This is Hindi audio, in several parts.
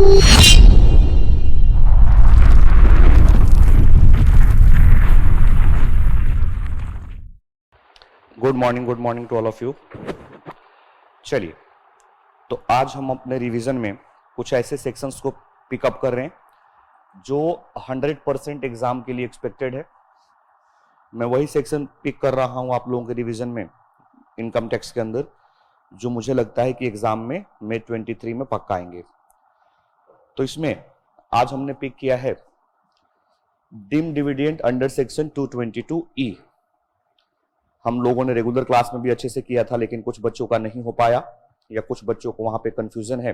Good morning to all of you. चलिए, तो आज हम अपने रिवीजन में कुछ ऐसे सेक्शंस को पिकअप कर रहे हैं जो 100% एग्जाम के लिए एक्सपेक्टेड है। मैं वही सेक्शन पिक कर रहा हूं आप लोगों के रिवीजन में इनकम टैक्स के अंदर, जो मुझे लगता है कि एग्जाम में May 23 में पक्का आएंगे। तो इसमें आज हमने पिक किया है dim dividend under section 222E। हम लोगों ने रेगुलर क्लास में भी अच्छे से किया था, लेकिन कुछ बच्चों का नहीं हो पाया या कुछ बच्चों को वहां पे कंफ्यूजन है,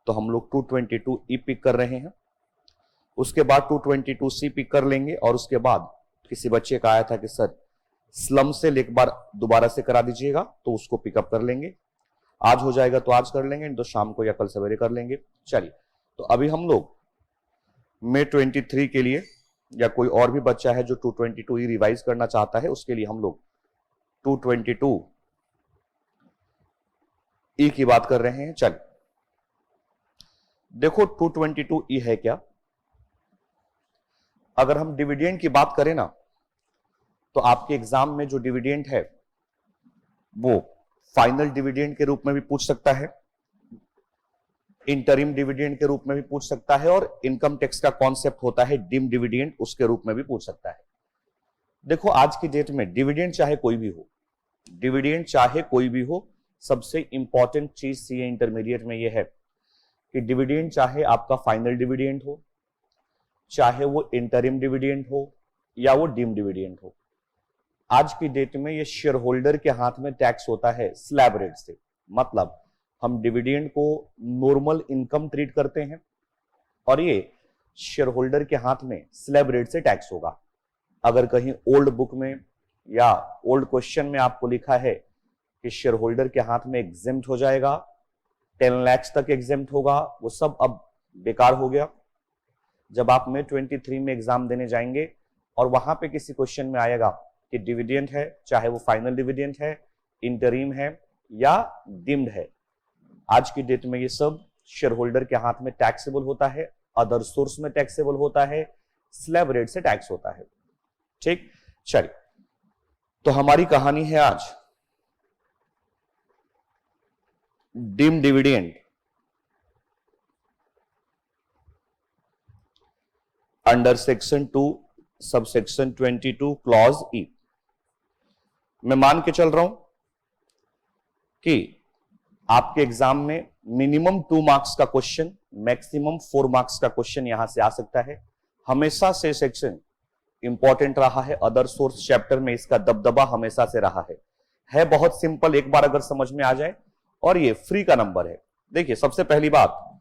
तो हम लोग 222E पिक कर रहे हैं। उसके बाद 222C पिक कर लेंगे, और उसके बाद किसी बच्चे का आया था कि सर स्लम से एक बार दोबारा से करा दीजिएगा, तो उसको पिकअप कर लेंगे। आज हो जाएगा तो आज कर लेंगे, तो शाम को या कल सवेरे कर लेंगे। चलिए, तो अभी हम लोग May 23 के लिए, या कोई और भी बच्चा है जो 222E रिवाइज करना चाहता है, उसके लिए हम लोग 222E की बात कर रहे हैं। चल देखो 222E है क्या। अगर हम डिविडेंड की बात करें ना, तो आपके एग्जाम में जो डिविडेंड है वो फाइनल डिविडेंड के रूप में भी पूछ सकता है, इंटरिम डिविडेंड के रूप में भी पूछ सकता है, और इनकम टैक्स का कॉन्सेप्ट होता है डिम डिविडेंड, उसके रूप में भी पूछ सकता है। देखो आज की डेट में डिविडेंड चाहे कोई भी हो, डिविडेंड चाहे कोई भी हो, सबसे इंपॉर्टेंट चीज सीए इंटरमीडिएट में यह है कि डिविडेंड चाहे आपका फाइनल डिविडेंड हो, चाहे वो इंटरिम डिविडेंड हो, या वो डिम डिविडेंड हो, आज की डेट में ये शेयर होल्डर के हाथ में टैक्स होता है स्लैब रेट से। मतलब हम डिविडेंड को नॉर्मल इनकम ट्रीट करते हैं, और ये शेयर होल्डर के हाथ में स्लैब रेट से टैक्स होगा। अगर कहीं ओल्ड बुक में या ओल्ड क्वेश्चन में आपको लिखा है कि शेयर होल्डर के हाथ में एग्जेम्प्ट हो जाएगा, 10 लाख तक एग्जेम्प्ट होगा, वो सब अब बेकार हो गया। जब आप May 23 में एग्जाम देने जाएंगे और वहां पे किसी क्वेश्चन में आएगा कि डिविडेंड है, चाहे वो फाइनल डिविडेंड है, इंटरिम है या डिम्ड है, आज की डेट में ये सब शेयर होल्डर के हाथ में टैक्सेबल होता है, अदर सोर्स में टैक्सेबल होता है, स्लैब रेट से टैक्स होता है। ठीक, चलिए, तो हमारी कहानी है आज dim dividend under section 2 subsection 22 clause ई। मैं मान के चल रहा हूं कि आपके एग्जाम में मिनिमम 2 मार्क्स का क्वेश्चन, मैक्सिमम 4 मार्क्स का क्वेश्चन यहां से आ सकता है। हमेशा से सेक्शन इंपॉर्टेंट रहा है, अदर सोर्स चैप्टर में इसका दबदबा हमेशा से रहा है बहुत सिंपल, एक बार अगर समझ में आ जाए, और ये फ्री का नंबर है। देखिए, सबसे पहली बात,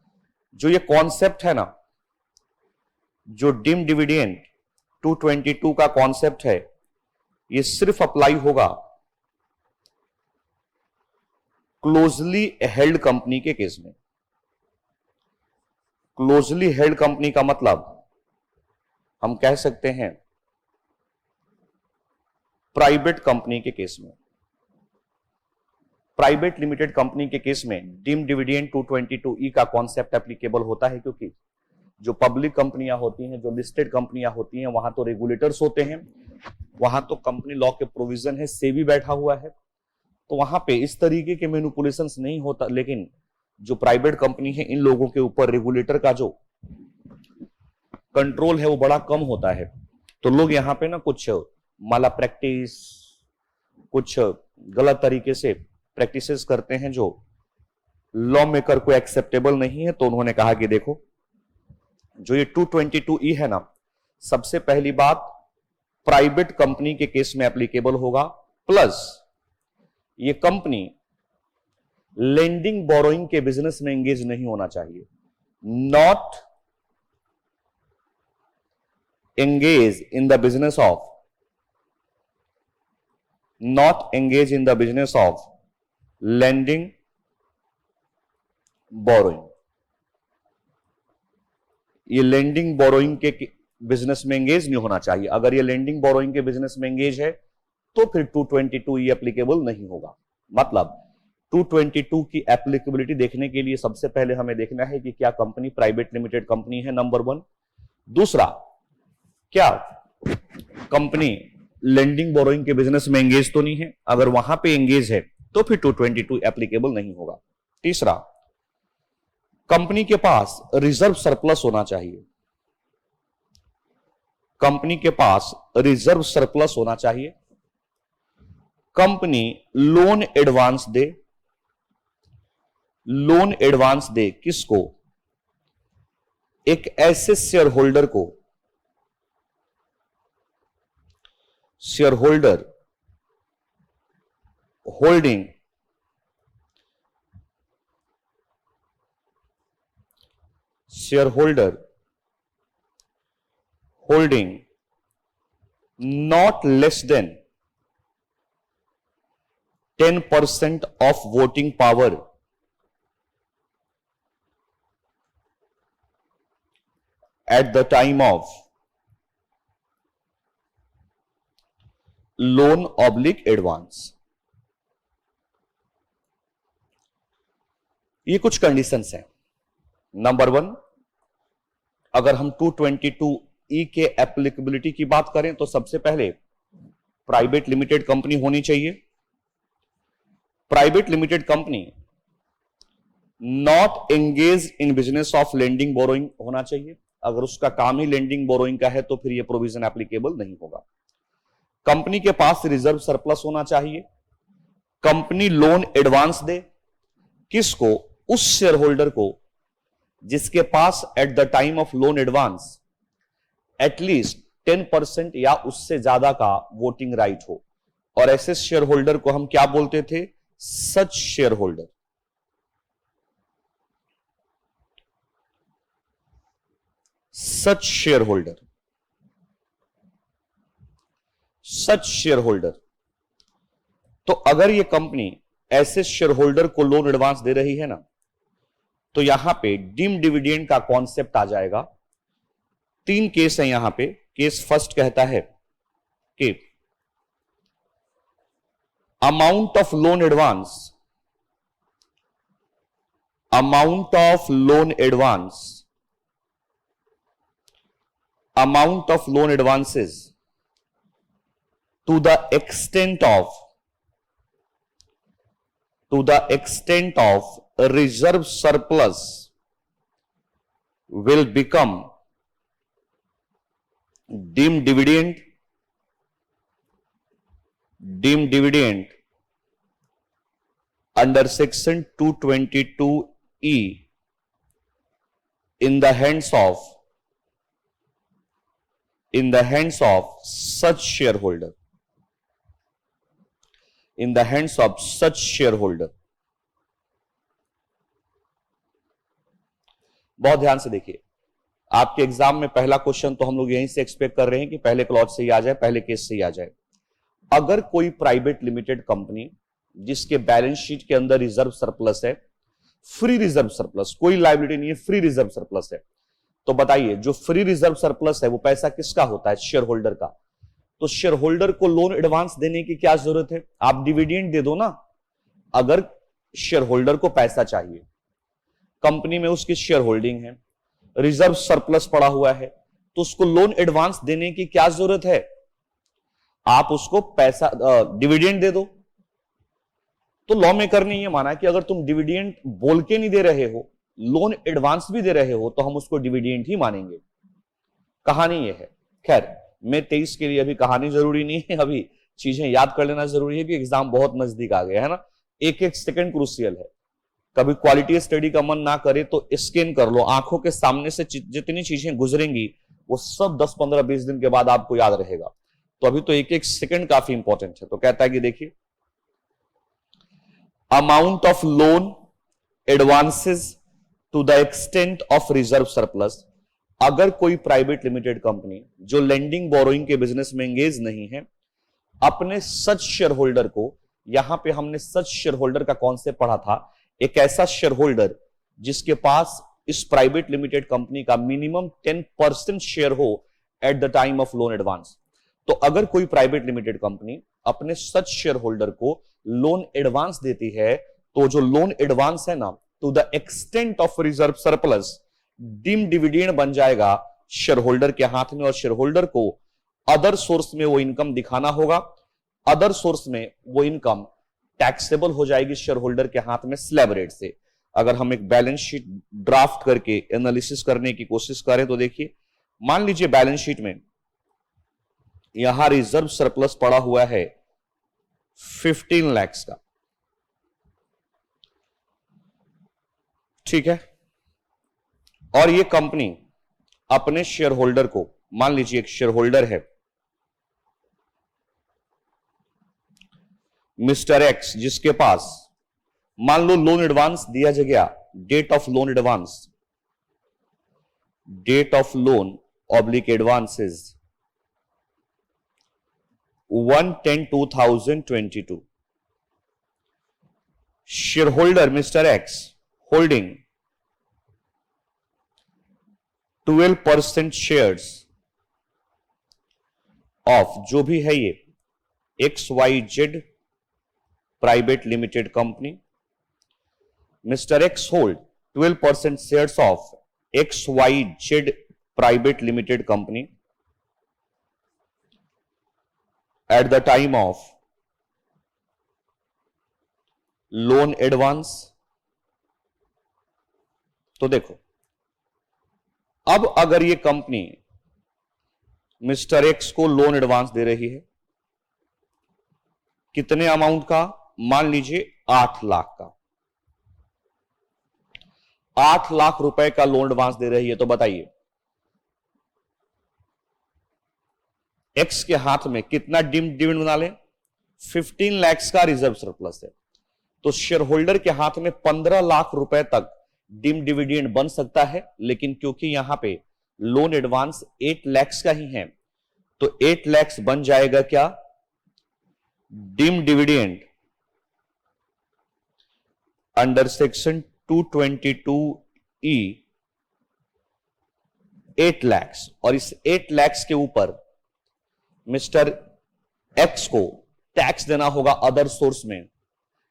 जो ये कॉन्सेप्ट है ना, जो डिम डिविडेंड 222 का कॉन्सेप्ट है, ये सिर्फ अप्लाई होगा क्लोजली हेल्ड कंपनी के केस में। क्लोजली हेल्ड कंपनी का मतलब हम कह सकते हैं प्राइवेट कंपनी के केस में। प्राइवेट लिमिटेड कंपनी के केस में डिम डिविडेंड 222E का कॉन्सेप्ट एप्लीकेबल होता है, क्योंकि जो पब्लिक कंपनियां होती हैं, जो लिस्टेड कंपनियां होती हैं, वहां तो रेगुलेटर्स होते हैं, वहां तो कंपनी लॉ के प्रोविजन है, सेबी बैठा हुआ है, तो वहां पे इस तरीके के मैनिपुलेशंस नहीं होता। लेकिन जो प्राइवेट कंपनी है, इन लोगों के ऊपर रेगुलेटर का जो कंट्रोल है वो बड़ा कम होता है। तो लोग यहाँ पे ना कुछ माला प्रैक्टिस, कुछ गलत तरीके से प्रैक्टिसेस करते हैं जो लॉ मेकर को एक्सेप्टेबल नहीं है। तो उन्होंने कहा कि देखो, जो ये 222E है ना, सबसे पहली बात प्राइवेट कंपनी के केस में एप्लीकेबल होगा, प्लस ये कंपनी लेंडिंग बोरोइंग के बिजनेस में एंगेज नहीं होना चाहिए। Not engage in the business of, not engage in the business of lending borrowing. ये लेंडिंग बोरोइंग के बिजनेस में एंगेज नहीं होना चाहिए। अगर ये लेंडिंग बोरोइंग के बिजनेस में एंगेज है तो फिर 222 ये एप्लीकेबल नहीं होगा। मतलब 222 की एप्लीकेबिलिटी देखने के लिए सबसे पहले हमें देखना है कि क्या कंपनी प्राइवेट लिमिटेड कंपनी है, नंबर 1। दूसरा, क्या कंपनी लेंडिंग बोरोइंग के बिजनेस में एंगेज तो नहीं है, अगर वहां पे एंगेज है तो फिर 222 एप्लीकेबल नहीं होगा। तीसरा, कंपनी के पास रिजर्व सरप्लस होना चाहिए, कंपनी के पास रिजर्व सरप्लस होना चाहिए। कंपनी लोन एडवांस दे, लोन एडवांस दे किसको? एक ऐसे शेयर होल्डर को, share holder holding share holder holding not less than 10% of voting power at the time of loan oblique advance। ये कुछ कंडीशंस हैं। नंबर 1, अगर हम 222E के एप्लीकेबिलिटी की बात करें तो सबसे पहले प्राइवेट लिमिटेड कंपनी होनी चाहिए। Private limited company not engage in business of lending borrowing होना चाहिए। अगर उसका काम ही लेंडिंग बोरोइंग का है तो फिर यह प्रोविजन एप्लीकेबल नहीं होगा। कंपनी के पास रिजर्व सरप्लस होना चाहिए। कंपनी लोन एडवांस दे किसको? उस शेयर होल्डर को जिसके पास at the time of loan advance at least 10% या उससे ज्यादा का वोटिंग राइट हो। और ऐसे शेयर होल्डर को हम क्या बोलते थे? सच शेयर होल्डर। सच शेयर होल्डर, सच शेयर होल्डर। तो अगर ये कंपनी ऐसे शेयर होल्डर को लोन एडवांस दे रही है ना, तो यहां पे डिम डिविडेंड का कॉन्सेप्ट आ जाएगा। 3 केस है यहां पे। केस फर्स्ट कहता है कि amount of loan advance, amount of loan advance, amount of loan advances to the extent of reserve surplus will become deemed dividend under section 222E in the hands of such shareholder, in the hands of such shareholder। बहुत ध्यान से देखिए, आपके एग्जाम में पहला क्वेश्चन तो हम लोग यहीं से एक्सपेक्ट कर रहे हैं कि पहले क्लॉज से ही आ जाए, पहले केस से ही आ जाए। अगर कोई प्राइवेट लिमिटेड कंपनी जिसके बैलेंस शीट के अंदर रिजर्व सरप्लस है, फ्री रिजर्व सरप्लस, कोई लायबिलिटी नहीं है, फ्री रिजर्व सरप्लस है, तो बताइए जो फ्री रिजर्व सरप्लस है वो पैसा किसका होता है? शेयर होल्डर का। तो शेयर होल्डर को लोन एडवांस देने की क्या जरूरत है? आप डिविडेंड दे दो ना। अगर शेयर होल्डर को पैसा चाहिए, कंपनी में उसकी शेयर होल्डिंग है, रिजर्व सरप्लस पड़ा हुआ है, तो उसको लोन एडवांस देने की क्या जरूरत है? आप उसको पैसा डिविडेंड दे दो। तो लॉ मेकर ने यह माना कि अगर तुम डिविडेंड बोल के नहीं दे रहे हो, लोन एडवांस भी दे रहे हो, तो हम उसको डिविडेंड ही मानेंगे। कहानी यह है। खैर, मैं 23 के लिए अभी कहानी जरूरी नहीं है, अभी चीजें याद कर लेना जरूरी है कि एग्जाम बहुत नजदीक आ गया है ना। एक एक सेकंड क्रूशियल है। कभी क्वालिटी स्टडी का मन ना करे तो स्कैन कर लो, आंखों के सामने से जितनी चीजें गुजरेंगी वो सब 10, 15, 20 दिन के बाद आपको याद रहेगा। तो अभी तो एक एक सेकंड काफी इंपॉर्टेंट है। तो कहता है कि देखिए, amount of loan advances to the extent of reserve surplus. अगर कोई प्राइवेट लिमिटेड कंपनी जो लेंडिंग बोरोइंग के बिजनेस में एंगेज नहीं है, अपने सच शेयर होल्डर को, यहां पे हमने सच शेयर होल्डर का कॉन्सेप्ट पढ़ा था, एक ऐसा शेयर होल्डर जिसके पास इस प्राइवेट लिमिटेड कंपनी का मिनिमम 10% शेयर हो at the time of loan advance. तो अगर कोई प्राइवेट लिमिटेड कंपनी अपने सच शेयर होल्डर को लोन एडवांस देती है तो जो लोन एडवांस है ना, to the extent of reserve surplus, dim dividend बन जाएगा शेयर होल्डर के हाथ में, और शेयर होल्डर को अदर सोर्स में वो इनकम दिखाना होगा। अदर सोर्स में वो इनकम टैक्सेबल हो जाएगी शेयर होल्डर के हाथ में स्लैब रेट से। अगर हम एक बैलेंस शीट ड्राफ्ट करके एनालिसिस करने की कोशिश करें तो देखिए, मान लीजिए बैलेंस शीट में यहां रिजर्व सरप्लस पड़ा हुआ है 15 लाख का, ठीक है, और ये कंपनी अपने शेयर होल्डर को, मान लीजिए एक शेयर होल्डर है मिस्टर एक्स, जिसके पास मान लो लोन एडवांस दिया गया, date of loan advance, date of loan oblique advances 1/10/2022, shareholder mister X holding 12% shares of, जो भी है ये XYZ private limited company. Mister X hold 12% shares of XYZ private limited company at the time of loan advance. तो देखो, अब अगर ये कंपनी मिस्टर एक्स को लोन एडवांस दे रही है, कितने अमाउंट का, मान लीजिए 8 लाख का, 8 लाख रुपए का लोन एडवांस दे रही है, तो बताइए एक्स के हाथ में कितना डिविडेंड बना ले, 15 लाख का रिजर्व सरप्लस है, तो शेयर होल्डर के हाथ में 15 लाख रुपए तक डिम डिविडेंड बन सकता है। लेकिन क्योंकि यहां पे लोन एडवांस 8 लाख का ही है, तो 8 लाख बन जाएगा क्या, dim dividend under section 222E 8 lakh, और इस 8 लाख के ऊपर मिस्टर एक्स को टैक्स देना होगा अदर सोर्स में,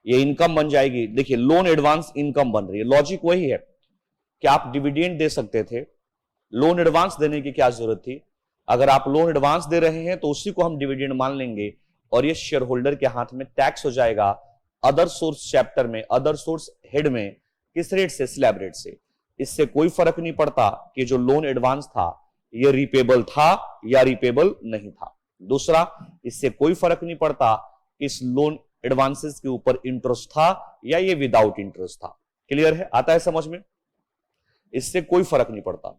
ये इनकम बन जाएगी। देखिए, लोन एडवांस इनकम बन रही है, लॉजिक वही है कि आप डिविडेंड दे सकते थे, लोन एडवांस देने की क्या जरूरत थी। अगर आप लोन एडवांस दे रहे हैं तो उसी को हम डिविडेंड मान लेंगे, और ये शेयर होल्डर के हाथ में टैक्स हो जाएगा अदर सोर्स चैप्टर में, अदर सोर्स हेड में, किस रेट से, स्लैब रेट से। इससे कोई फर्क नहीं पड़ता कि जो लोन एडवांस था ये रिपेबल था या रिपेबल नहीं था। दूसरा, इससे कोई फर्क नहीं पड़ता कि इस लोन एडवांसेस के ऊपर इंटरेस्ट था या ये विदाउट इंटरेस्ट था। क्लियर है, आता है समझ में, इससे कोई फर्क नहीं पड़ता।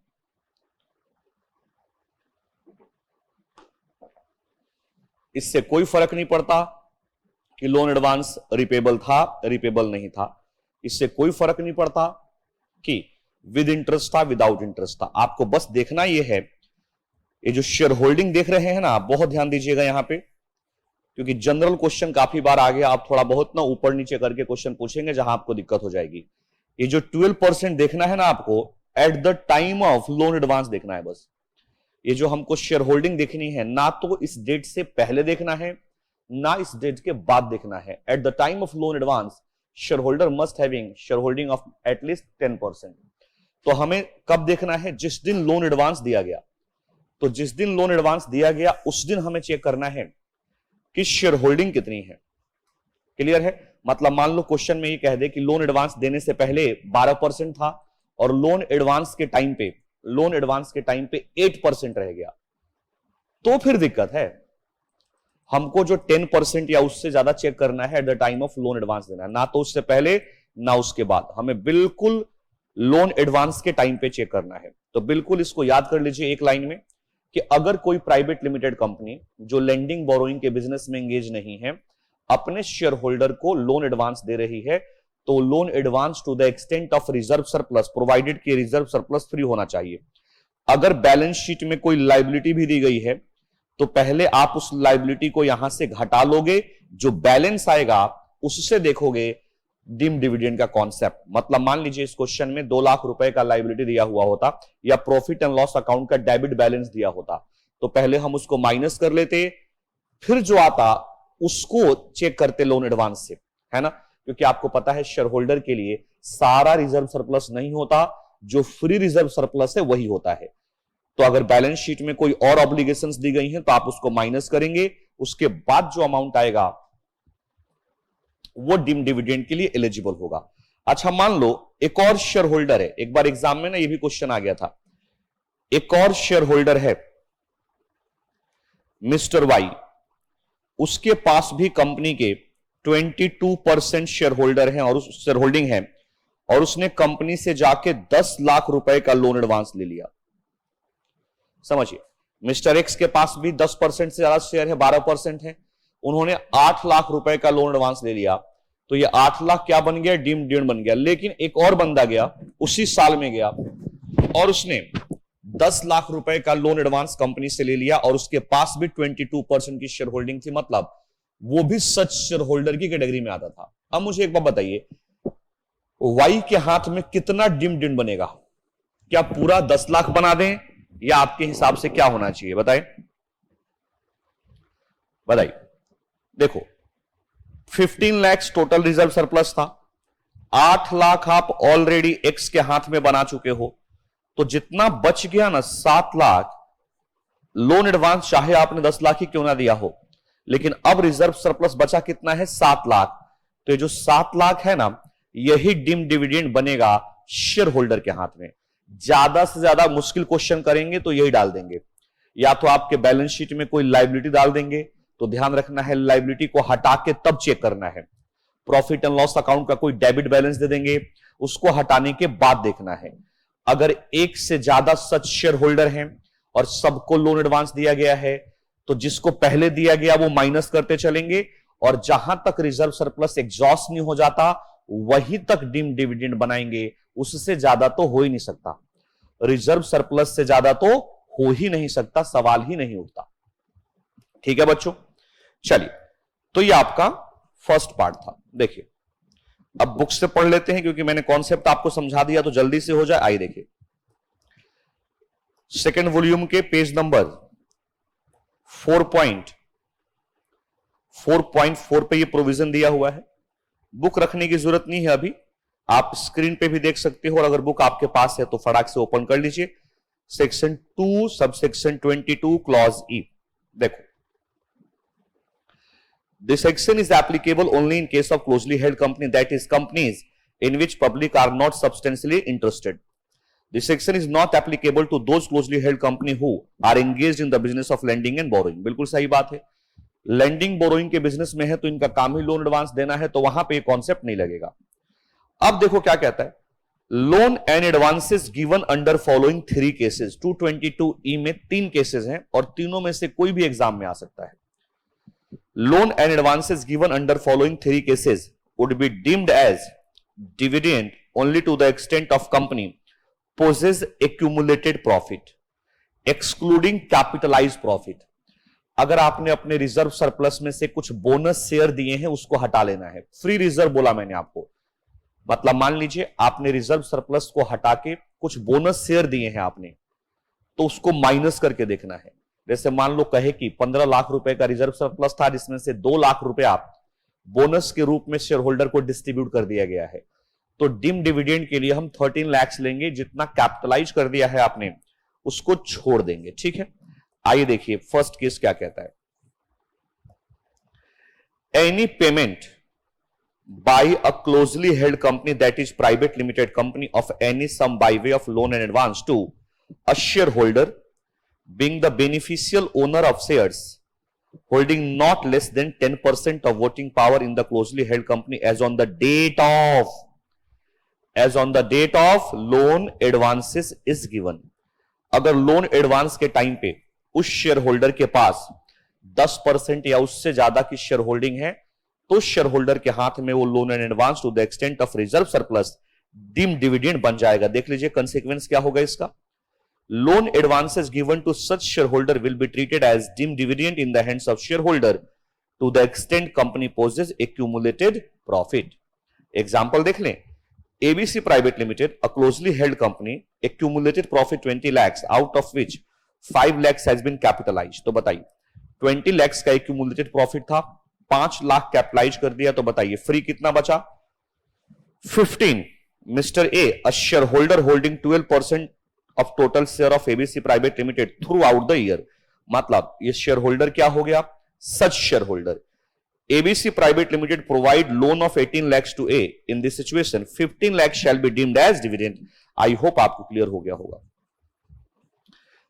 इससे कोई फर्क नहीं पड़ता कि लोन एडवांस रिपेबल था, रिपेबल नहीं था। इससे कोई फर्क नहीं पड़ता कि विद इंटरेस्ट था, विदाउट इंटरेस्ट था। आपको बस देखना यह है, ये जो शेयर होल्डिंग देख रहे हैं ना, आप बहुत ध्यान दीजिएगा यहां पे, क्योंकि जनरल क्वेश्चन काफी बार आ गया, आप थोड़ा बहुत ना ऊपर नीचे करके क्वेश्चन पूछेंगे जहां आपको दिक्कत हो जाएगी। ये जो 12% देखना है ना आपको, eight the time of loan advance देखना है बस। ये जो हमको शेयर होल्डिंग देखनी है, ना तो इस डेट से पहले देखना है, ना इस डेट के बाद देखना है। Eight the time of loan advance share holder must having share holding of at least 10%। तो हमें कब देखना है, जिस दिन लोन एडवांस दिया गया। तो जिस दिन लोन एडवांस दिया गया उस दिन हमें चेक करना है कि शेयर होल्डिंग कितनी है। क्लियर है, मतलब मान लो क्वेश्चन में ये कह दे कि लोन एडवांस देने से पहले 12% था और लोन एडवांस के टाइम पे 8% रह गया, तो फिर दिक्कत है। हमको जो 10% या उससे ज्यादा चेक करना है eight the time of loan advance देना है, ना तो उससे पहले ना उसके बाद, हमें बिल्कुल लोन एडवांस के टाइम पे चेक करना है। तो बिल्कुल इसको याद कर लीजिए एक लाइन में कि अगर कोई प्राइवेट लिमिटेड कंपनी जो लेंडिंग बोरोइंग के बिजनेस में एंगेज नहीं है, अपने शेयर होल्डर को लोन एडवांस दे रही है, तो loan advance to the extent of reserve surplus, provided कि रिजर्व सरप्लस फ्री होना चाहिए। अगर बैलेंस शीट में कोई लायबिलिटी भी दी गई है तो पहले आप उस लायबिलिटी को यहां से घटा लोगे, जो बैलेंस आएगा उससे देखोगे डिम डिविडेंड का कॉन्सेप्ट। मतलब मान लीजिए इस क्वेश्चन में 2 लाख रुपए का लायबिलिटी दिया हुआ होता या प्रॉफिट एंड लॉस अकाउंट का डेबिट बैलेंस दिया होता, तो पहले हम उसको माइनस कर लेते, फिर जो आता उसको चेक करते लोन एडवांस से, है ना। क्योंकि आपको पता है शेयर होल्डर के लिए सारा रिजर्व सरप्लस नहीं होता, जो फ्री रिजर्व सरप्लस है वही होता है। तो अगर बैलेंस शीट में कोई और ऑब्लिगेशंस दी गई हैं तो आप उसको माइनस करेंगे, उसके बाद जो अमाउंट आएगा वो डिम डिविडेंड के लिए एलिजिबल होगा। अच्छा, मान लो एक और शेयर होल्डर है, एक बार एग्जाम में ना ये भी क्वेश्चन आ गया था, एक और शेयर होल्डर है मिस्टर वाई, उसके पास भी कंपनी के 22% शेयर होल्डर हैं और उस शेयर होल्डिंग है, और उसने कंपनी से जाके 10 लाख रुपए का लोन एडवांस ले लिया। समझिए, मिस्टर एक्स के पास भी 10% से ज्यादा शेयर है, 12% है, उन्होंने 8 लाख रुपए का लोन एडवांस ले लिया, तो ये 8 लाख क्या बन गया, डीम्ड डिविडेंड बन गया। लेकिन एक और बंदा गया, उसी साल में गया और उसने 10 लाख रुपए का लोन एडवांस कंपनी से ले लिया और उसके पास भी 22% की शेयर होल्डिंग थी, मतलब वो भी सच शेयर होल्डर की कैटेगरी में आता था। अब मुझे एक बात बताइए, वाई के हाथ में कितना डीम्ड डिविडेंड बनेगा? क्या पूरा 10 लाख बना दें या आपके हिसाब से क्या होना चाहिए, बताएं बताइए। देखो 15 लाख टोटल रिजर्व सरप्लस था, 8 लाख आप ऑलरेडी एक्स के हाथ में बना चुके हो, तो जितना बच गया ना 7 लाख, लोन एडवांस चाहे आपने 10 लाख ही क्यों ना दिया हो, लेकिन अब रिजर्व सरप्लस बचा कितना है, 7 लाख। तो ये जो 7 लाख है ना, यही डिम डिविडेंड बनेगा शेयर होल्डर के हाथ में। ज्यादा से ज्यादा मुश्किल क्वेश्चन करेंगे तो यही डाल देंगे, या तो आपके बैलेंस शीट में कोई लायबिलिटी डाल देंगे, तो ध्यान रखना है लायबिलिटी को हटा के तब चेक करना है। प्रॉफिट एंड लॉस अकाउंट का कोई डेबिट बैलेंस दे देंगे, उसको हटाने के बाद देखना है। अगर एक से ज्यादा सच शेयर होल्डर हैं और सबको लोन एडवांस दिया गया है, तो जिसको पहले दिया गया वो माइनस करते चलेंगे, और जहां तक रिजर्व सरप्लस एग्जॉस्ट नहीं हो जाता वहीं तक डिम डिविडेंड बनाएंगे। उससे ज्यादा तो हो ही नहीं सकता, रिजर्व सरप्लस से ज्यादा तो हो ही नहीं सकता, सवाल ही नहीं उठता। ठीक है बच्चों, चलिए, तो ये आपका फर्स्ट पार्ट था। देखिए अब बुक से पढ़ लेते हैं, क्योंकि मैंने कॉन्सेप्ट आपको समझा दिया तो जल्दी से हो जाए। आइए देखिए, सेकेंड वॉल्यूम के पेज नंबर 4.4 पे ये प्रोविजन दिया हुआ है। बुक रखने की जरूरत नहीं है अभी, आप स्क्रीन पे भी देख सकते हो, और अगर बुक आपके पास है तो फटाक से ओपन कर लीजिए। सेक्शन 2 सबसेक्शन 22 क्लॉज ई। देखो, this section is applicable only in case of closely held company, that is companies in which public are not substantially interested. This section is not applicable to those closely held company who are engaged in the business of lending and borrowing. बिल्कुल सही बात है, लेंडिंग बोरोइंग के बिजनेस में है तो इनका काम ही लोन एडवांस देना है, तो वहां पे कॉन्सेप्ट नहीं लगेगा। अब देखो क्या कहता है, loan and advances given under following 3 cases. 222E में 3 केसेस हैं और तीनों में से कोई भी एग्जाम में आ सकता है। Loan and advances given under following 3 cases would be deemed as dividend only to the extent of company possesses accumulated profit, excluding capitalized profit. अगर आपने अपने रिजर्व सरप्लस में से कुछ बोनस शेयर दिए हैं उसको हटा लेना है। फ्री रिजर्व बोला मैंने आपको, मतलब मान लीजिए आपने रिजर्व सरप्लस को हटा के कुछ बोनस शेयर दिए हैं आपने, तो उसको माइनस करके देखना है। जैसे मान लो कहे कि 15 लाख रुपए का रिजर्व सरप्लस था, जिसमें से 2 लाख रुपए आप बोनस के रूप में शेयर होल्डर को डिस्ट्रीब्यूट कर दिया गया है, तो डिम डिविडेंड के लिए हम 13 लाख लेंगे, जितना कैपिटलाइज कर दिया है आपने उसको छोड़ देंगे। ठीक है, आइए देखिए फर्स्ट केस क्या कहता है। Any payment by a closely held company that is private limited company of any sum by way of loan and advance to a share holder being the beneficial owner of shares holding not less than 10% of voting power in the closely held company as on the date of loan advances is given. अगर लोन एडवांस के टाइम पे उस शेयर होल्डर के पास 10% या उससे ज्यादा की शेयर होल्डिंग है, तो शेयर होल्डर के हाथ में वो loan and advance to the extent of reserve surplus dim dividend बन जाएगा। देख लीजिए कंसेक्वेंस क्या होगा इसका। Loan advances given to such shareholder will be treated as deemed dividend in the hands of shareholder to the extent company possesses accumulated profit. Example देख लें, ABC Private Limited, a closely held company, accumulated profit 20 lakhs, out of which 5 lakhs has been capitalized. तो बताइए 20 lakhs का accumulated profit था, 5 लाख कैपिटलाइज कर दिया, तो बताइए फ्री कितना बचा? 15। Mister A, a share holder holding 12% of total share of ABC private limited throughout the year, मतलब ये शेयर होल्डर क्या हो गया? Such share holder. ABC private limited provide loan of 18 lakhs to A. In this situation 15 lakhs shall be deemed as dividend. I hope आपको क्लियर हो गया होगा।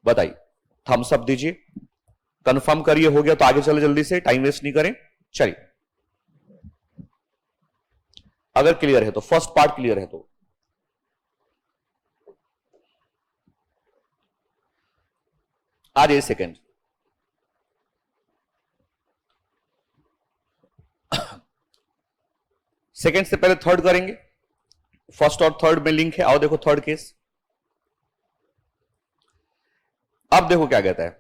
बताइए, थम्स अप दीजिए, कंफर्म करिए हो गया तो आगे चले जल्दी से, टाइम वेस्ट नहीं करें। चलिए, अगर क्लियर है तो, फर्स्ट पार्ट क्लियर है तो आ जाइए सेकेंड। सेकेंड से पहले थर्ड करेंगे, फर्स्ट और थर्ड में लिंक है। आओ देखो थर्ड केस। अब देखो क्या कहता है,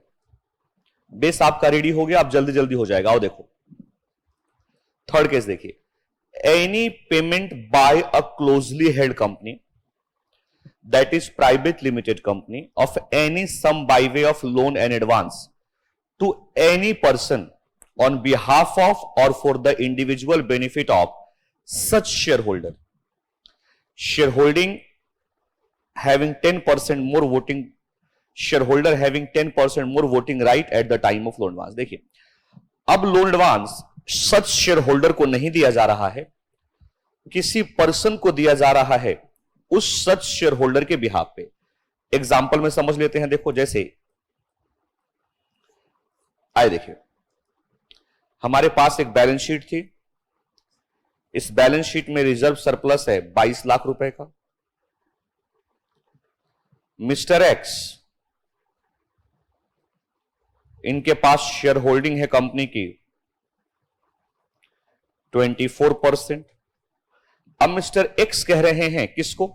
बेस आपका रेडी हो गया, अब जल्दी जल्दी हो जाएगा। आओ देखो थर्ड केस देखिए, any payment by a closely held company that is private limited company of any sum by way of loan and advance to any person on behalf of or for the individual benefit of such shareholder, shareholding having 10% more voting, shareholder having 10% more voting right at the time of loan advance। देखिए, अब लोन एडवांस सच शेयर होल्डर को नहीं दिया जा रहा है, किसी पर्सन को दिया जा रहा है उस सच शेयर होल्डर के बिहाफ पे। एग्जाम्पल में समझ लेते हैं। देखो जैसे आए, देखिए हमारे पास एक बैलेंस शीट थी, इस बैलेंस शीट में रिजर्व सरप्लस है 22 लाख रुपए का। मिस्टर एक्स, इनके पास शेयर होल्डिंग है कंपनी की 24%। अब मिस्टर एक्स कह रहे हैं किसको?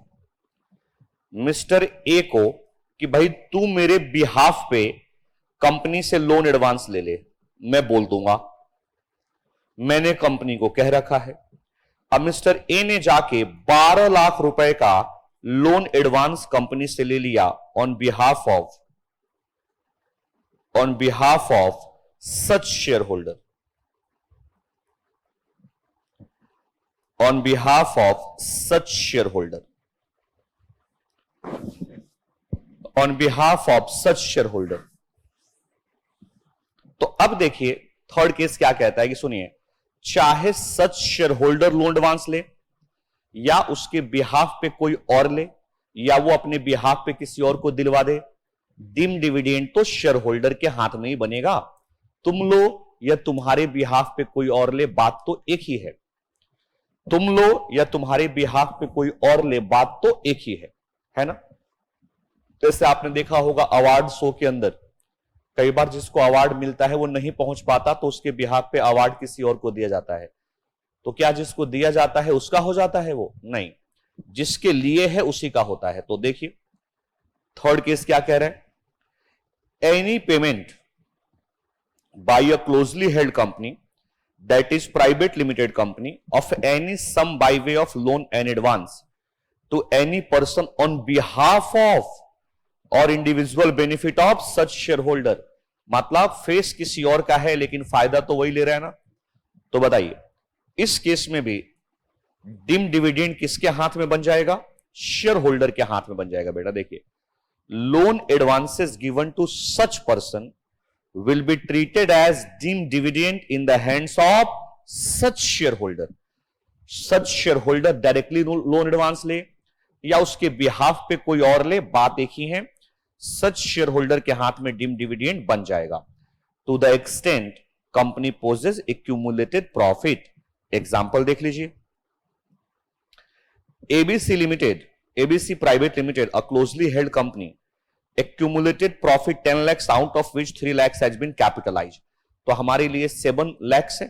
मिस्टर ए को कि भाई तू मेरे बिहाफ पे कंपनी से लोन एडवांस ले ले, मैं बोल दूंगा, मैंने कंपनी को कह रखा है। अब मिस्टर ए ने जाके 12 लाख रुपए का लोन एडवांस कंपनी से ले लिया on behalf of such share holder, on behalf of such shareholder, on behalf of such shareholder। तो अब देखिए थर्ड केस क्या कहता है कि सुनिए, चाहे सच शेयर होल्डर लोन एडवांस ले या उसके बिहाफ पे कोई और ले या वो अपने बिहाफ पे किसी और को दिलवा दे, डिम डिविडेंड तो शेयर होल्डर के हाथ में ही बनेगा। तुम लो या तुम्हारे बिहाफ पे कोई और ले, बात तो एक ही है। तुम लो या तुम्हारे बिहाफ पे कोई और ले, बात तो एक ही है ना। जैसे आपने देखा होगा अवार्ड शो के अंदर कई बार जिसको अवार्ड मिलता है वो नहीं पहुंच पाता तो उसके बिहाफ पे अवार्ड किसी और को दिया जाता है। तो क्या जिसको दिया जाता है उसका हो जाता है? वो नहीं, जिसके लिए है उसी का होता है। तो देखिए थर्ड केस क्या कह रहे हैं, any payment by a closely held company that is private limited company of any sum by way of loan and advance to any person on behalf of or individual benefit of such shareholder। मतलब फेस किसी और का है लेकिन फायदा तो वही ले रहा है ना। तो बताइए इस केस में भी डिम डिविडेंड किसके हाथ में बन जाएगा? शेयर होल्डर के हाथ में बन जाएगा। बेटा देखिए, loan advances given to such person will be treated as deemed dividend in the hands of such shareholder। such shareholder directly loan advance ले या उसके बिहाफ पे कोई और ले, बात एक ही है। such shareholder के हाथ में deemed dividend बन जाएगा to the extent company possesses accumulated profit। Example देख लीजिए, ABC limited, ABC private limited, a closely held company, accumulated profit 10 lakhs out of which 3 lakhs has been capitalized। तो हमारे लिए 7 lakhs है।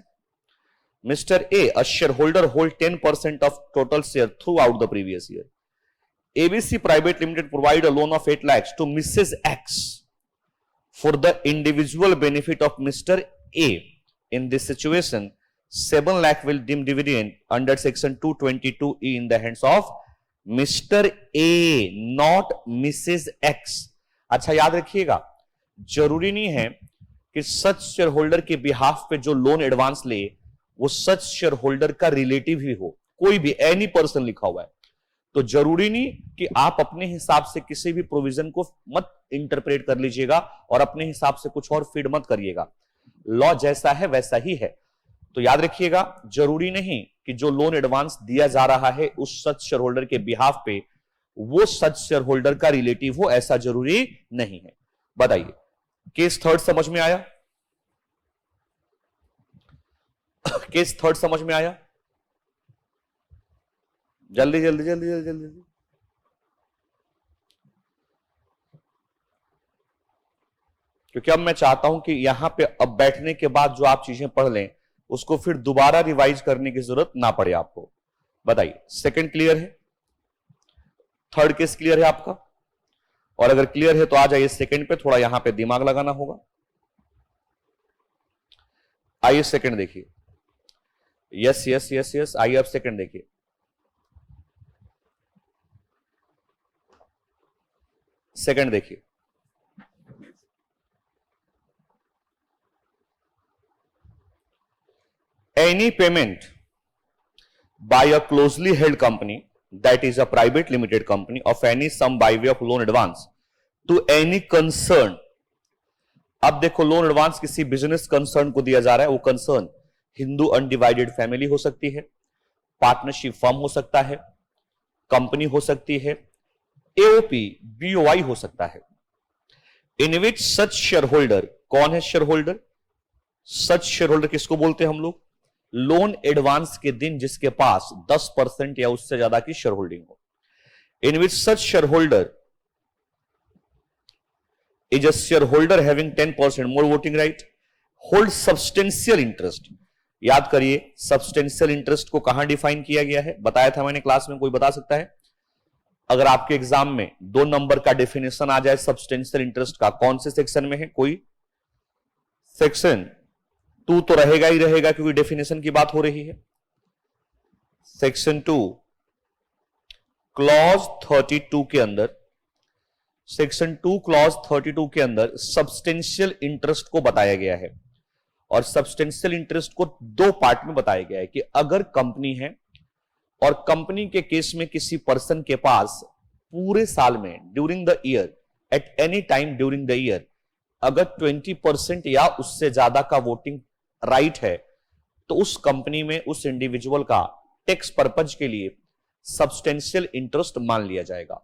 Mr. A, a shareholder hold 10% of total share throughout the previous year। ABC Private Limited provide a loan of 8 lakhs to Mrs. X for the individual benefit of Mr. A। In this situation 7 lakh will deem dividend under section 222E in the hands of Mr. A, not Mrs. X। अच्छा याद रखिएगा, जरूरी नहीं है कि सच शेयर होल्डर के बिहाफ पे जो लोन एडवांस ले वो सच शेयर होल्डर का रिलेटिव ही हो, कोई भी एनी पर्सन लिखा हुआ है, तो जरूरी नहीं कि आप अपने हिसाब से किसी भी प्रोविजन को मत इंटरप्रेट कर लीजिएगा और अपने हिसाब से कुछ और फीड मत करिएगा। लॉ जैसा है वैसा ही है। तो याद रखिएगा, जरूरी नहीं कि जो लोन एडवांस दिया जा रहा है उस सच शेयर होल्डर के बिहाफ पे वो सच शेयर होल्डर का रिलेटिव हो, ऐसा जरूरी नहीं है। बताइए, केस थर्ड समझ में आया? केस थर्ड समझ में आया? जल्दी जल्दी जल्दी जल्दी जल्दी। क्योंकि अब मैं चाहता हूं कि यहां पे अब बैठने के बाद जो आप चीजें पढ़ लें उसको फिर दोबारा रिवाइज करने की जरूरत ना पड़े आपको। बताइए, सेकंड क्लियर है? थर्ड केस क्लियर है आपका? और अगर क्लियर है तो आ जाइए सेकंड पे, थोड़ा यहां पे दिमाग लगाना होगा। आइए सेकंड देखिए। यस यस यस यस, आइए अब सेकंड देखिए। सेकंड देखिए, any payment by a closely held company, that is a private limited company, of any sum by way of loan advance to any concern। अब देखो, लोन एडवांस किसी बिजनेस कंसर्न को दिया जा रहा है। वो कंसर्न हिंदू अनडिवाइडेड फैमिली हो सकती है, पार्टनरशिप फर्म हो सकता है, कंपनी हो सकती है, एओपी बीओआई हो सकता है। इन विच सच शेयर होल्डर, कौन है शेयर होल्डर? सच शेयर होल्डर किसको बोलते हैं हम लोग? लोन एडवांस के दिन जिसके पास 10% या उससे ज्यादा की शेयर होल्डिंग हो। In which such share holder is a share holder having 10% more voting right, hold substantial interest. याद करिए, सब्सटेंशियल इंटरेस्ट को कहां डिफाइन किया गया है? बताया था मैंने क्लास में, कोई बता सकता है? अगर आपके एग्जाम में 2 नंबर का डेफिनेशन आ जाए सब्सटेंशियल इंटरेस्ट का, कौन से सेक्शन में है? कोई सेक्शन 2 तो रहेगा ही रहेगा, क्योंकि डेफिनेशन की बात हो रही है। सेक्शन 2 क्लॉज 32 के अंदर, सेक्शन 2 क्लॉज 32 के अंदर सब्सटेंशियल इंटरेस्ट को बताया गया है। और सब्सटेंशियल इंटरेस्ट को 2 पार्ट में बताया गया है कि अगर कंपनी है और कंपनी के केस में किसी पर्सन के पास पूरे साल में during the year, at any time during the year, अगर 20% या उससे ज्यादा का वोटिंग राइट है, तो उस कंपनी में उस इंडिविजुअल का टैक्स पर्पज के लिए सब्सटेंशियल इंटरेस्ट मान लिया जाएगा।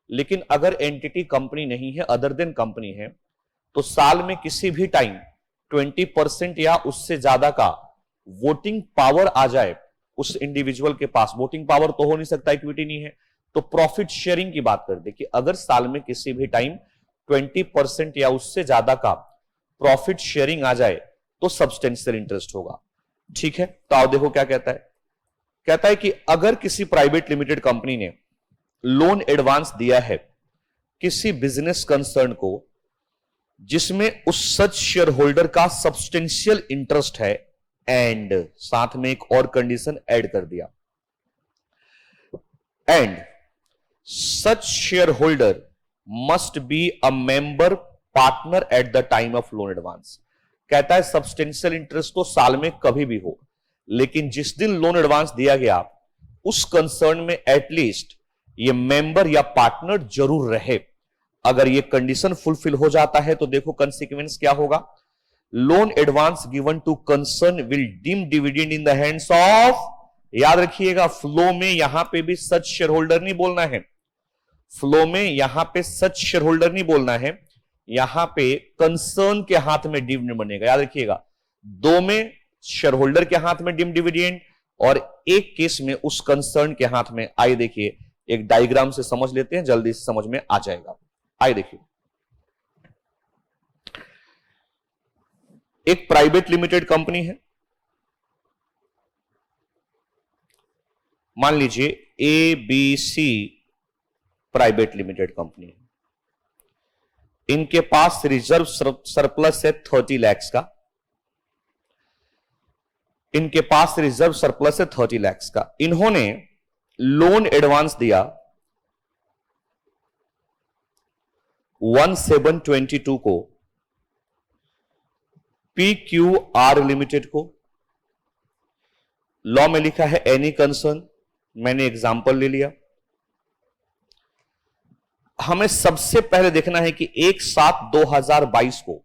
लेकिन अगर एंटिटी कंपनी नहीं है, अदर देन कंपनी है, तो साल में किसी भी टाइम 20% या उससे ज्यादा का वोटिंग पावर आ जाए उस इंडिविजुअल के पास, वोटिंग पावर तो हो नहीं सकता, इक्विटी नहीं है, तो प्रॉफिट शेयरिंग की बात कर दे कि अगर साल में किसी भी टाइम 20% या उससे ज्यादा का प्रॉफिट शेयरिंग आ जाए तो सब्सटेंशियल इंटरेस्ट होगा। ठीक है, तो आओ देखो क्या कहता है। कहता है कि अगर किसी प्राइवेट लिमिटेड कंपनी ने लोन एडवांस दिया है किसी बिजनेस कंसर्न को जिसमें उस सच शेयर होल्डर का सब्सटेंशियल इंटरेस्ट है, एंड साथ में एक और कंडीशन ऐड कर दिया, and such share holder must be a member partner eight the time of loan advance. कहता है सब्सटेंशियल इंटरेस्ट तो साल में कभी भी हो, लेकिन जिस दिन लोन एडवांस दिया गया उस कंसर्न में एटलीस्ट ये मेंबर या पार्टनर जरूर रहे। अगर ये कंडीशन फुलफिल हो जाता है तो देखो कंसीक्वेंस क्या होगा। Loan advance given to concern will deem dividend in the hands of, याद रखिएगा फ्लो में यहां पे भी सच शेयर होल्डर नहीं बोलना है, फ्लो में यहां पे सच शेयर होल्डर नहीं बोलना है, यहां पे कंसर्न के हाथ में डिविडेंड बनेगा। याद रखिएगा, 2 में शेयर होल्डर के हाथ में डिम डिविडेंड और एक केस में उस कंसर्न के हाथ में। आइए देखिए, एक डायग्राम से समझ लेते हैं, जल्दी से समझ में आ जाएगा। आइए देखिए, एक प्राइवेट लिमिटेड कंपनी है, मान लीजिए ABC प्राइवेट लिमिटेड कंपनी है। इनके पास रिजर्व सरप्लस है 30 लाख का, इनके पास रिजर्व सरप्लस है 30 लाख का। इन्होंने लोन एडवांस दिया 1722 को PQR लिमिटेड को, लॉ में लिखा है एनी कंसर्न, मैंने एग्जांपल ले लिया। हमें सबसे पहले देखना है कि 1/7/2022 को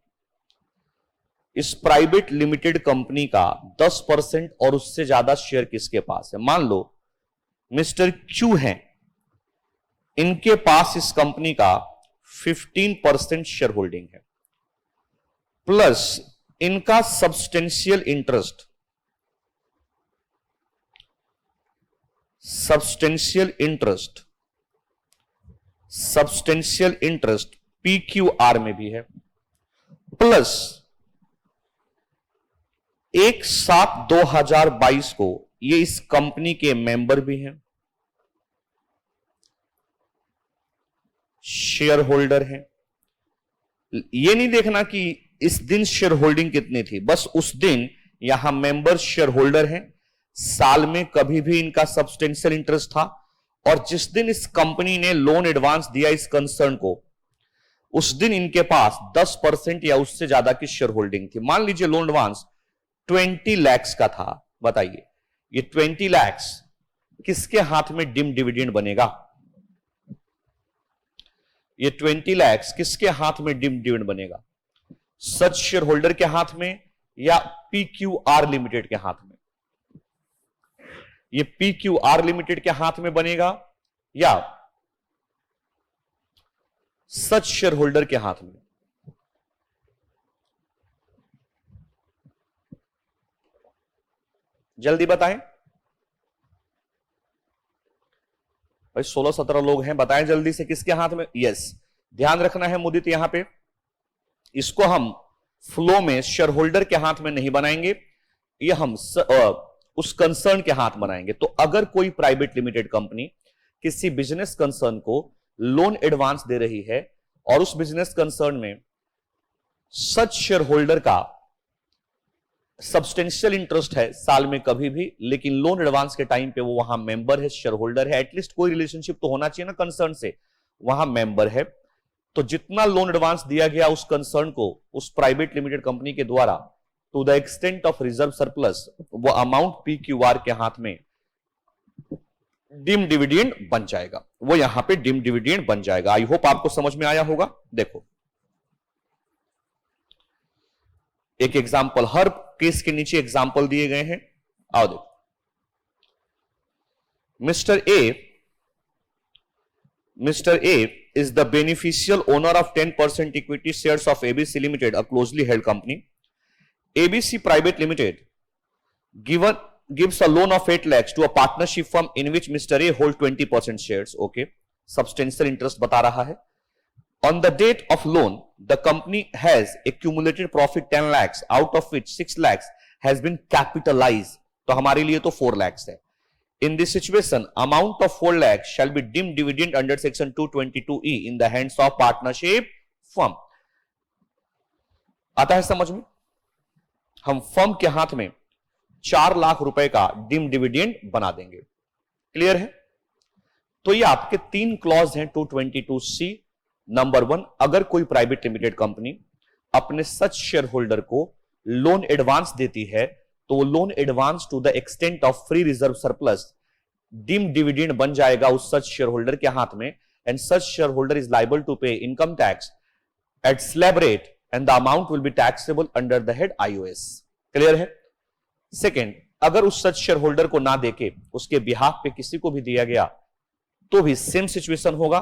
इस प्राइवेट लिमिटेड कंपनी का 10% और उससे ज्यादा शेयर किसके पास है। मान लो मिस्टर क्यू हैं, इनके पास इस कंपनी का 15% शेयर होल्डिंग है, प्लस इनका सब्सटेंशियल इंटरेस्ट PQR में भी है, प्लस 1/7/2022 को ये इस कंपनी के मेंबर भी हैं, शेयर होल्डर हैं। ये नहीं देखना कि इस दिन शेयर होल्डिंग कितनी थी, बस उस दिन यहां मेंबर शेयर होल्डर हैं, साल में कभी भी इनका सब्सटेंशियल इंटरेस्ट था, और जिस दिन इस कंपनी ने लोन एडवांस दिया इस कंसर्न को, उस दिन इनके पास 10% या उससे ज्यादा की शेयर होल्डिंग थी। मान लीजिए लोन एडवांस 20 लाख का था, बताइए ये 20 लाख किसके हाथ में डिम डिविडेंड बनेगा? ये 20 लाख किसके हाथ में डिम डिविडेंड बनेगा? सच शेयर होल्डर के हाथ में या PQR लिमिटेड के हाथ में? ये PQR लिमिटेड के हाथ में बनेगा या सच शेयर होल्डर के हाथ में? जल्दी बताएं भाई, 16-17 लोग हैं, बताएं जल्दी से किसके हाथ में। यस, ध्यान रखना है मुदित, यहां पे इसको हम फ्लो में शेयर होल्डर के हाथ में नहीं बनाएंगे, ये हम उस कंसर्न के हाथ बनाएंगे। तो अगर कोई प्राइवेट लिमिटेड कंपनी किसी बिजनेस कंसर्न को लोन एडवांस दे रही है और उस बिजनेस कंसर्न में सच शेयर होल्डर का सब्सटेंशियल इंटरेस्ट है साल में कभी भी, लेकिन लोन एडवांस के टाइम पे वो वहां मेंबर है, शेयर होल्डर है, एटलीस्ट कोई रिलेशनशिप तो होना चाहिए ना कंसर्न से, वहां मेंबर है, तो जितना लोन एडवांस दिया गया उस कंसर्न को उस प्राइवेट लिमिटेड कंपनी के द्वारा to the extent of reserve surplus, वो अमाउंट PQR के हाथ में डिम डिविडेंड बन जाएगा, वो यहां पे डिम डिविडेंड बन जाएगा। आई होप आपको समझ में आया होगा। देखो एक एग्जांपल, हर केस के नीचे एग्जांपल दिए गए हैं, आओ देखो। Mr. A is the beneficial owner of 10% equity shares of ABC Limited, a closely held company. ABC Private Limited gives a loan of 8 lakhs to a partnership firm in which Mr. A holds 20% shares. Okay, substantial interest बता रहा है। On the date of loan, the company has accumulated profit 10 lakhs, out of which 6 lakhs has been capitalized. तो हमारे लिए तो 4 lakhs है। In this situation, amount of 4 lakhs shall be deemed dividend under section 222E in the hands of partnership firm. आता है समझ में? हम फर्म के हाथ में 4 लाख रुपए का डिम डिविडेंड बना देंगे। क्लियर है? तो ये आपके 3 क्लॉज हैं 222C। नंबर 1, अगर कोई प्राइवेट लिमिटेड कंपनी अपने सच शेयर होल्डर को लोन एडवांस देती है तो वो loan advance to the extent of free reserve surplus dim dividend बन जाएगा उस सच शेयर होल्डर के हाथ में, and such share holder is liable to pay income tax at slab rate and the amount will be taxable under the head IOS। Clear है? सेकेंड, अगर उस सच शेयर होल्डर को ना देके उसके बिहाफ पे किसी को भी दिया गया तो भी सेम सिचुएशन होगा।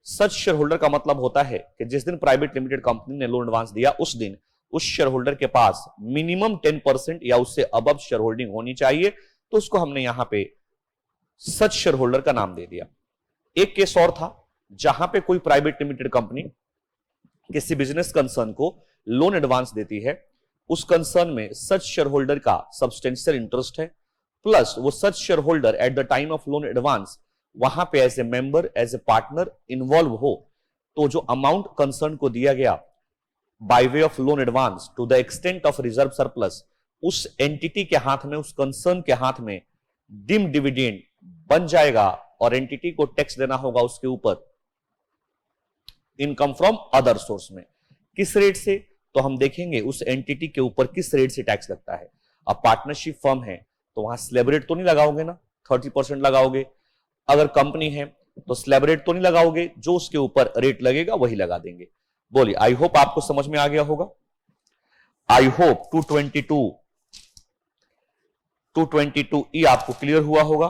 सच शेयर होल्डर का मतलब होता है कि जिस दिन प्राइवेट लिमिटेड कंपनी ने लोन एडवांस दिया उस दिन उस शेयर होल्डर के पास मिनिमम 10% या उससे अबव शेयर होल्डिंग होनी चाहिए, तो उसको हमने यहां पे सच शेयर होल्डर का नाम दे दिया। एक केस और था जहां पे कोई प्राइवेट लिमिटेड कंपनी किसी बिजनेस कंसर्न को लोन एडवांस देती है, उस कंसर्न में सच शेयर होल्डर का सब्सटेंशियल इंटरेस्ट है, प्लस वो such share holder at the time of loan advance वहां पे as a member as a partner involve हो, तो जो अमाउंट कंसर्न को दिया गया by way of loan advance to the extent of reserve surplus उस एंटिटी के हाथ में, उस कंसर्न के हाथ में डिम डिविडेंड बन जाएगा और एंटिटी को टैक्स देना होगा उसके ऊपर इनकम फ्रॉम अदर सोर्स में। किस रेट से? तो हम देखेंगे उस एंटिटी के ऊपर किस रेट से टैक्स लगता है। अब पार्टनरशिप फर्म है तो वहां स्लैब रेट तो नहीं लगाओगे ना, 30% लगाओगे। अगर कंपनी है तो स्लैब रेट तो नहीं लगाओगे, जो उसके ऊपर रेट लगेगा वही लगा देंगे। बोलिए, आई होप आपको समझ में आ गया होगा। आई होप 222 E आपको क्लियर हुआ होगा।